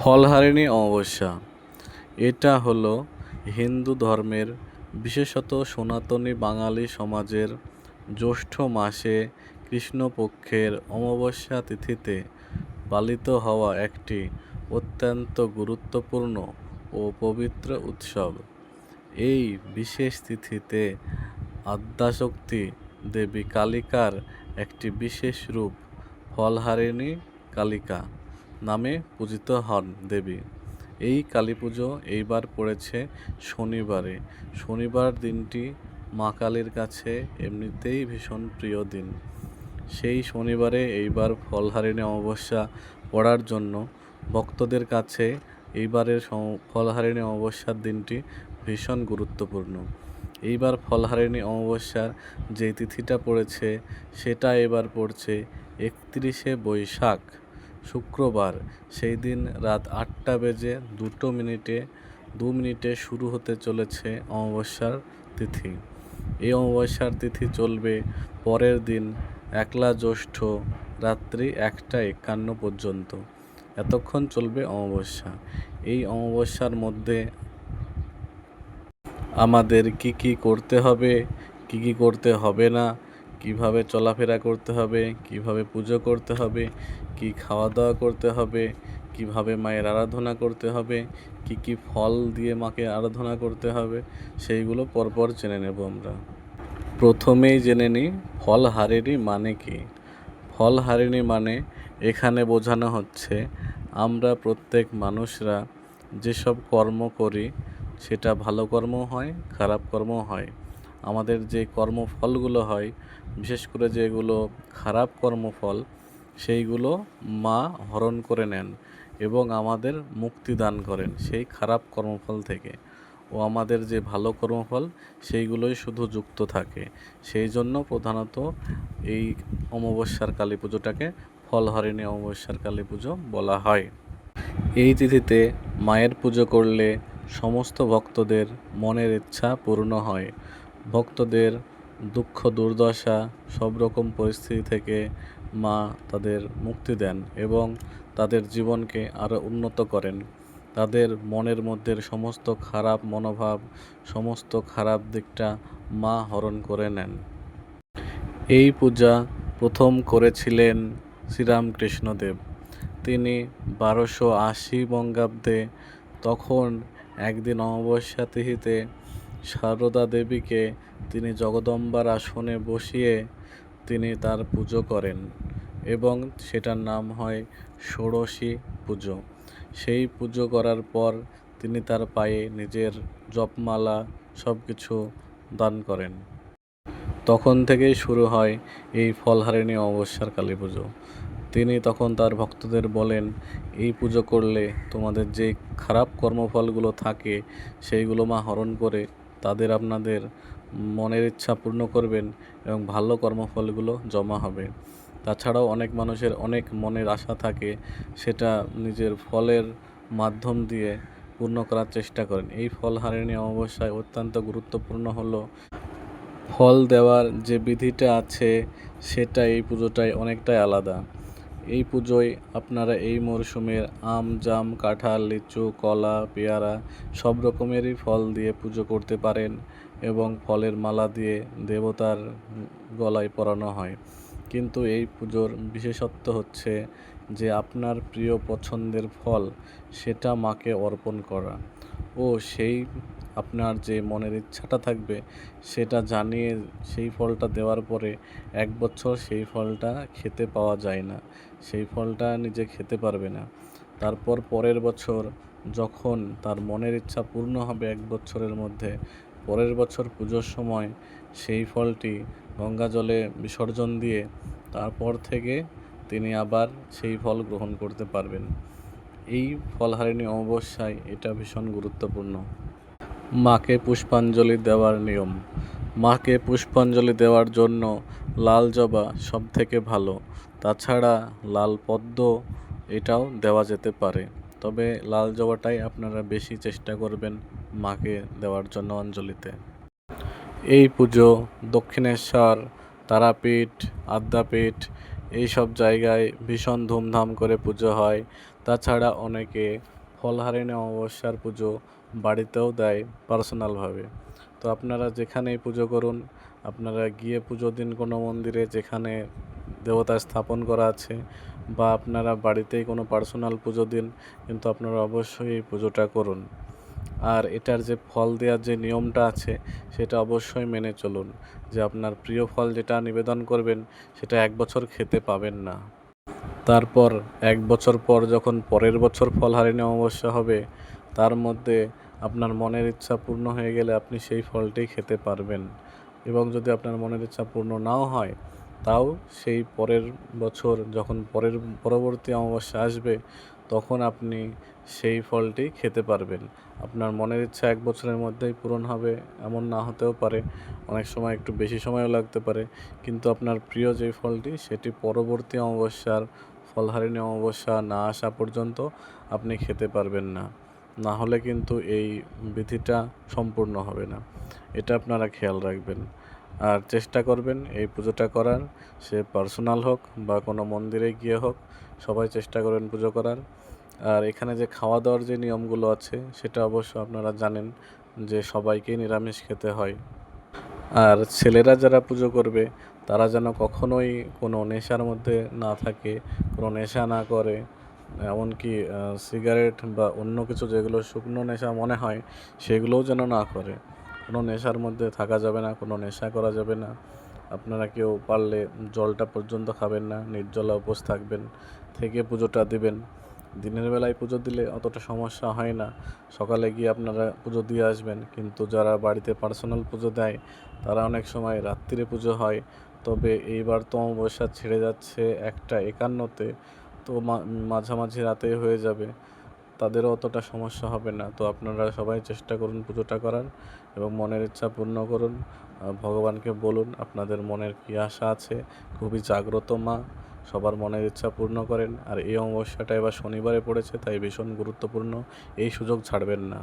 ফলহারিণী অমাবস্যা এটা হলো হিন্দু ধর্মের, বিশেষত সনাতনী বাঙালি সমাজের জ্যৈষ্ঠ মাসে কৃষ্ণপক্ষের অমাবস্যা তিথিতে পালিত হওয়া একটি অত্যন্ত গুরুত্বপূর্ণ ও পবিত্র উৎসব। এই বিশেষ তিথিতে আদ্যাশক্তি দেবী কালিকার একটি বিশেষ রূপ ফলহারিণী কালিকা নামে পূজিত হন দেবী। এই কালীপুজো এইবার পড়েছে শনিবারে। শনিবার দিনটি মা কালীর কাছে এমনিতেই ভীষণ প্রিয় দিন। সেই শনিবারে এইবার ফলহারিণী অমাবস্যা পড়ার জন্য ভক্তদের কাছে এইবারের ফলহারিণী অমাবস্যার দিনটি ভীষণ গুরুত্বপূর্ণ। এইবার ফলহারিণী অমাবস্যার যে তিথিটা পড়েছে সেটা এবার পড়ছে 31শে বৈশাখ, শুক্রবার। সেই দিন রাত 8টা বেজে 2 মিনিটে শুরু হতে চলেছে অমাবস্যার তিথি। এই অমাবস্যার তিথি চলবে পরের দিন 1লা জ্যৈষ্ঠ রাত্রি 1টা 51 পর্যন্ত। এতক্ষণ চলবে অমাবস্যা। এই অমাবস্যার মধ্যে আমাদের কি করতে হবে, কি করতে হবে না, কিভাবে চলাফেরা করতে হবে, কিভাবে পুজো করতে হবে, কি খাওয়া দাওয়া করতে হবে, কিভাবে মায়ের আরাধনা করতে হবে, কি ফল দিয়ে মাকে আরাধনা করতে হবে, সেইগুলো পরপর জেনে নেব আমরা। প্রথমেই জেনে নিই ফলহারিণী মানে কি। ফলহারিণী মানে এখানে বোঝানো হচ্ছে আমরা প্রত্যেক মানুষরা যেসব কর্ম করি সেটা ভালো কর্ম হয়, খারাপ কর্ম হয়। আমাদের যে কর্মফলগুলো হয়, বিশেষ করে যেগুলো খারাপ কর্মফল, সেইগুলো মা হরণ করে নেন এবং আমাদের মুক্তি দান করেন সেই খারাপ কর্মফল থেকে। ও আমাদের যে ভালো কর্মফল সেইগুলোই শুধু যুক্ত থাকে। সেই জন্য প্রধানত এই অমাবস্যার কালী পুজোটাকে ফলহারিণী অমাবস্যার কালী পুজো বলা হয়। এই তিথিতে মায়ের পুজো করলে সমস্ত ভক্তদের মনের ইচ্ছা পূর্ণ হয়। ভক্তদের দুঃখ দুর্দশা সব রকম পরিস্থিতি থেকে মা তাদের মুক্তি দেন এবং তাদের জীবনকে আরও উন্নত করেন। তাদের মনের মধ্যে সমস্ত খারাপ মনোভাব, সমস্ত খারাপ দিকটা মা হরণ করে নেন। এই পূজা প্রথম করেছিলেন শ্রীরামকৃষ্ণদেব। তিনি 1280 বঙ্গাব্দে তখন একদিন অমাবস্যা তিথিতে সারদা দেবীকে তিনি জগদম্বার আসনে বসিয়ে তিনি তার পুজো করেন এবং সেটার নাম হয় ষোড়শী পুজো। সেই পুজো করার পর তিনি তার পায়ে নিজের জপমালা সব কিছু দান করেন। তখন থেকেই শুরু হয় এই ফলহারিণী অমাবস্যার কালী পুজো। তিনি তখন তার ভক্তদের বলেন, এই পুজো করলে তোমাদের যে খারাপ কর্মফলগুলো থাকে সেইগুলো মা হরণ করে তাদের আপনাদের মনের ইচ্ছা পূর্ণ করবেন এবং ভালো কর্মফলগুলো জমা হবে। তাছাড়াও অনেক মানুষের অনেক মনের আশা থাকে, সেটা নিজের ফলের মাধ্যম দিয়ে পূর্ণ করার চেষ্টা করেন। এই ফলহারিণী অমাবস্যায় অত্যন্ত গুরুত্বপূর্ণ হলো ফল দেওয়ার যে বিধিটা আছে সেটা এই পুজোটায় অনেকটাই আলাদা। এই পুজোয় আপনারা এই মরশুমের আম, জাম, কাঁঠাল, লিচু, কলা, পেয়ারা সব রকমেরই ফল দিয়ে পুজো করতে পারেন এবং ফলের মালা দিয়ে দেবতার গলায় পরানো হয়। কিন্তু এই পুজোর বিশেষত্ব হচ্ছে যে আপনার প্রিয় পছন্দের ফল সেটা মাকে অর্পণ করা ও সেই আপনার যে মনের ইচ্ছাটা থাকবে সেটা জানিয়ে সেই ফলটা দেওয়ার পরে 1 বছর সেই ফলটা খেতে পাওয়া যায় না, সেই ফলটা নিজে খেতে পারবে না। তারপর পরের বছর যখন তার মনের ইচ্ছা পূর্ণ হবে 1 বছরের মধ্যে, পরের বছর পুজোর সময় সেই ফলটি গঙ্গা জলে বিসর্জন দিয়ে তারপর থেকে তিনি আবার সেই ফল গ্রহণ করতে পারবেন। এই ফলহারিণী অমাবস্যায় এটা ভীষণ গুরুত্বপূর্ণ। মাকে পুষ্পাঞ্জলি দেওয়ার নিয়ম। মাকে পুষ্পাঞ্জলি দেওয়ার জন্য লাল জবা সব থেকে ভালো। তাছাড়া লাল পদ্ম এটাও দেওয়া যেতে পারে, তবে লাল জবাটাই আপনারা বেশি চেষ্টা করবেন মাকে দেওয়ার জন্য অঞ্জলিতে। এই পুজো দক্ষিণেশ্বর, তারাপীঠ, আদ্যাপীঠ এইসব জায়গায় ভীষণ ধুমধাম করে পুজো হয়। তাছাড়া অনেকে ফলহারিণী অমাবস্যার পুজো বাড়িতেও দেয় পার্সোনালভাবে। তো আপনারা যেখানেই পুজো করুন, আপনারা গিয়ে পুজো দিন কোনো মন্দিরে যেখানে দেবতা স্থাপন করা আছে, বা আপনারা বাড়িতেই কোনো পার্সোনাল পুজো দিন, কিন্তু আপনারা অবশ্যই এই পুজোটা করুন। আর এটার যে ফল দেওয়ার যে নিয়মটা আছে সেটা অবশ্যই মেনে চলুন, যে আপনার প্রিয় ফল যেটা নিবেদন করবেন সেটা 1 বছর খেতে পাবেন না। তারপর 1 বছর পর যখন পরের বছর ফলহারিণী অমাবস্যা হবে, তার মধ্যে আপনার মনের ইচ্ছা পূর্ণ হয়ে গেলে আপনি সেই ফলটি খেতে পারবেন। এবং যদি আপনার মনের ইচ্ছা পূর্ণ নাও হয়, তাও সেই পরের বছর যখন পরবর্তী অমাবস্যা আসবে, তখন আপনি সেই ফলটি খেতে পারবেন। আপনার মনের ইচ্ছা 1 বছরের মধ্যেই পূরণ হবে এমন না হতেও পারে, অনেক সময় একটু বেশি সময়ও লাগতে পারে, কিন্তু আপনার প্রিয় যে ফলটি সেটি পরবর্তী অমাবস্যার ফলহারিণী অমাবস্যা না আসা পর্যন্ত আপনি খেতে পারবেন না। না হলে কিন্তু এই বিধিটা সম্পূর্ণ হবে না, এটা আপনারা খেয়াল রাখবেন। আর চেষ্টা করবেন এই পুজোটা করার, সে পার্সোনাল হোক বা কোনো মন্দিরে গিয়ে হোক, সবাই চেষ্টা করবেন পুজো করার। আর এখানে যে খাওয়া দাওয়ার যে নিয়মগুলো আছে সেটা অবশ্য আপনারা জানেন যে সবাইকেই নিরামিষ খেতে হয়। আর ছেলেরা যারা পুজো করবে তারা যেন কখনোই কোনো নেশার মধ্যে না থাকে, কোনো নেশা না করে, এমনকি সিগারেট বা অন্য কিছু যেগুলো শুকনো নেশা মনে হয় সেগুলোও যেন না করে। কোনো নেশার মধ্যে থাকা যাবে না, কোনো নেশা করা যাবে না। আপনারা কেউ পারলে জলটা পর্যন্ত খাবেন না, নির্জলা উপোস থাকবেন, থেকে পুজোটা দিবেন। দিনের বেলায় পুজো দিলে অতটা সমস্যা হয় না, সকালে গিয়ে আপনারা পুজো দিয়ে আসবেন। কিন্তু যারা বাড়িতে পার্সোনাল পুজো দেয় তারা অনেক সময় রাত্রিরে পুজো হয়। তবে এইবার তো অমাবস্যা ছেড়ে যাচ্ছে 1টা 51-তে, তো মাঝামাঝি রাতেই হয়ে যাবে, তাদেরও অতটা সমস্যা হবে না। তো আপনারা সবাই চেষ্টা করুন পুজোটা করার এবং মনের ইচ্ছা পূর্ণ করুন। ভগবানকে বলুন আপনাদের মনের কী আশা আছে। খুবই জাগ্রত মা, সবার মনের ইচ্ছা পূর্ণ করেন। আর এই অমাবস্যাটা এবার শনিবারে পড়েছে, তাই ভীষণ গুরুত্বপূর্ণ, এই সুযোগ ছাড়বেন না।